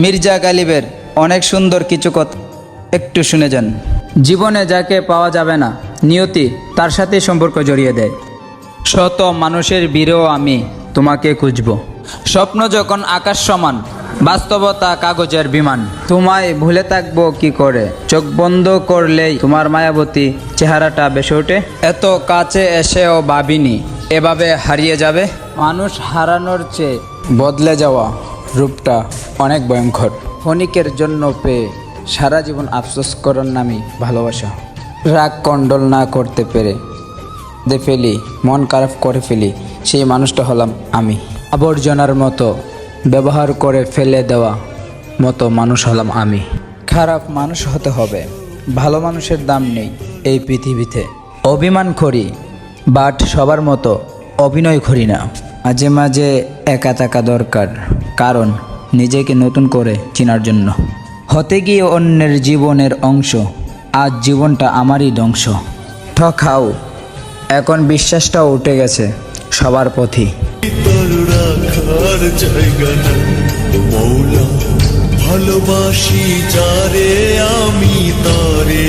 মির্জা গালিবের অনেক সুন্দর কিছু কথা একটু শুনে যান। জীবনে যাকে পাওয়া যাবে না, নিয়তি তার সাথে সম্পর্ক জড়িয়ে দেয়। শত মানুষের ভিড়েও আমি তোমাকে খুঁজব। স্বপ্ন যখন আকাশ সমান, বাস্তবতা কাগজের বিমান। তোমায় ভুলে থাকবো কি করে, চোখ বন্ধ করলেই তোমার মায়াবতী চেহারাটা ভেসে ওঠে। এত কাছে এসেও ভাবিনি এভাবে হারিয়ে যাবে। মানুষ হারানোর চেয়ে বদলে যাওয়া রূপটা অনেক ভয়ঙ্কর। ক্ষণিকের জন্য পেয়ে সারা জীবন আফসোস করার নামই ভালোবাসা। রাগ কন্ট্রোল না করতে পেরে ফেলি, মন খারাপ করে ফেলি, সেই মানুষটা হলাম আমি। আবর্জনার মতো ব্যবহার করে ফেলে দেওয়া মতো মানুষ হলাম আমি। খারাপ মানুষ হতে হবে, ভালো মানুষের দাম নেই এই পৃথিবীতে। অভিমান করি, বাট সবার মতো অভিনয় করি না। মাঝে মাঝে একা থাকা দরকার, কারণ নিজেকে নতুন করে চেনার জন্য। হতে গিয়ে অন্যের জীবনের অংশ, আজ জীবনটা আমারই ধ্বংস। ঠকাও, এখন বিশ্বাসটাও উঠে গেছে সবার প্রতি। তোর রাখার জায়গা নাই মৌলা, ভালোবাসি যারে আমি তারে।